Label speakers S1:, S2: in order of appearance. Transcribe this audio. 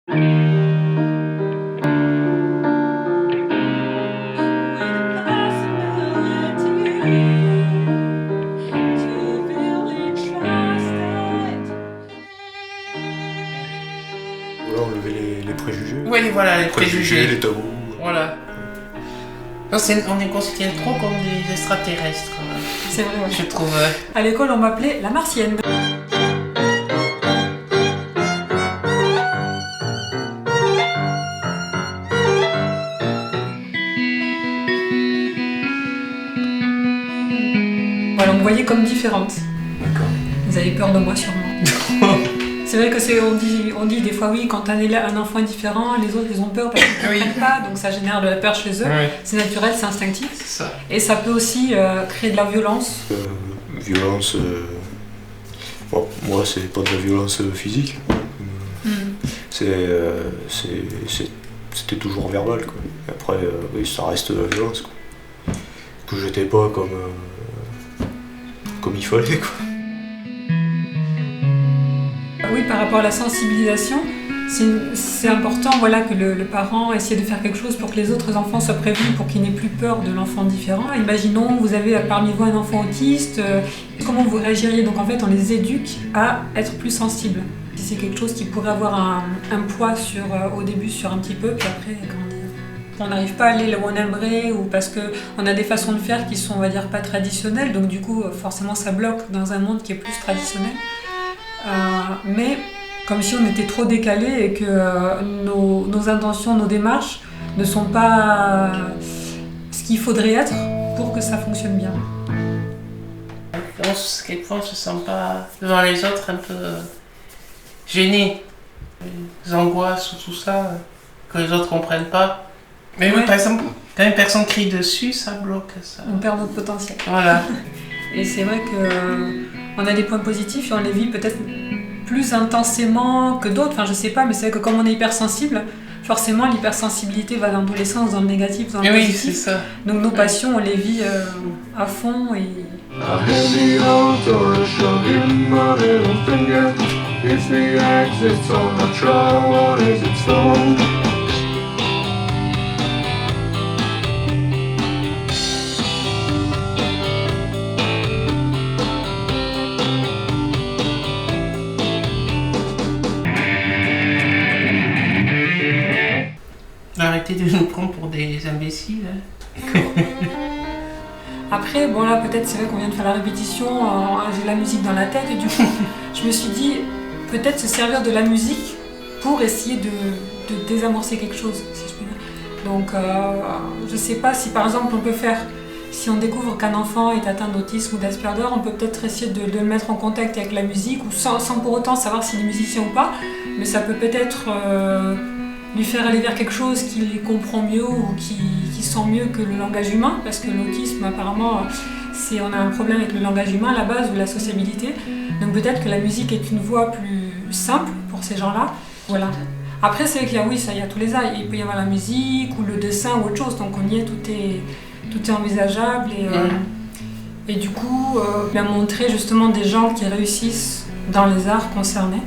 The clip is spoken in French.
S1: Voilà, enlever les préjugés.
S2: Oui, voilà, les préjugés.
S1: Les tabous.
S2: Voilà. Non, on est considérés trop comme des extraterrestres.
S3: C'est vrai, ouais.
S2: Je trouve.
S3: À l'école, on m'appelait la martienne. Voilà, on me voyait comme différente.
S1: D'accord.
S3: Vous avez peur de moi sûrement. C'est vrai que on dit des fois oui, quand un enfant est différent, les autres ils ont peur parce qu'ils ne comprennent pas, donc ça génère de la peur chez eux.
S2: Oui.
S3: C'est naturel, c'est instinctif.
S2: C'est ça.
S3: Et ça peut aussi créer de la violence.
S1: Violence. Bon, moi, c'est pas de la violence physique. C'était toujours verbal, quoi. Et après, oui, ça reste de la violence, quoi. Que j'étais pas comme il fallait, quoi.
S3: Oui, par rapport à la sensibilisation, c'est important, voilà, que le parent essaie de faire quelque chose pour que les autres enfants soient prévenus, pour qu'ils n'aient plus peur de l'enfant différent. Imaginons, vous avez parmi vous un enfant autiste, comment vous réagiriez? Donc en fait, on les éduque à être plus sensibles. Si c'est quelque chose qui pourrait avoir un poids au début sur un petit peu, puis après, on n'arrive pas à aller là où on aimerait, ou parce qu'on a des façons de faire qui sont, on va dire, pas traditionnelles, donc du coup, forcément, ça bloque dans un monde qui est plus traditionnel. Mais comme si on était trop décalés et que nos intentions, nos démarches ne sont pas ce qu'il faudrait être pour que ça fonctionne bien.
S2: Quelquefois, on se sent pas devant les autres un peu gêné. Les angoisses ou tout ça, que les autres comprennent pas. Mais oui, par exemple, quand une personne crie dessus, ça bloque. Ça.
S3: On perd notre potentiel.
S2: Voilà.
S3: Et c'est vrai qu'on a des points positifs et on les vit peut-être plus intensément que d'autres. Enfin, je sais pas, mais c'est vrai que comme on est hypersensible, forcément l'hypersensibilité va dans tous les sens, dans le négatif, dans le positif.
S2: Oui, c'est ça.
S3: Donc nos passions, on les vit à fond et...
S4: A heavy heart or a shove in my little finger. It's the exit on the trail, what is its for?
S2: Arrêtez de nous prendre pour des imbéciles.
S3: Après, bon là peut-être c'est vrai qu'on vient de faire la répétition, j'ai la musique dans la tête et du coup je me suis dit peut-être se servir de la musique pour essayer de désamorcer quelque chose, si je peux dire. Donc je sais pas si par exemple on peut faire, si on découvre qu'un enfant est atteint d'autisme ou d'Asperger, on peut peut-être essayer de le mettre en contact avec la musique ou sans pour autant savoir s'il est musicien ou pas, mais ça peut peut-être lui faire aller vers quelque chose qu'il comprend mieux ou qui sent mieux que le langage humain, parce que l'autisme apparemment on a un problème avec le langage humain à la base ou la sociabilité, donc peut-être que la musique est une voie plus simple pour ces gens-là. Voilà. Après c'est vrai qu'il y a tous les arts, il peut y avoir la musique ou le dessin ou autre chose, donc on y est, tout est envisageable et du coup bien montrer justement des gens qui réussissent dans les arts concernés.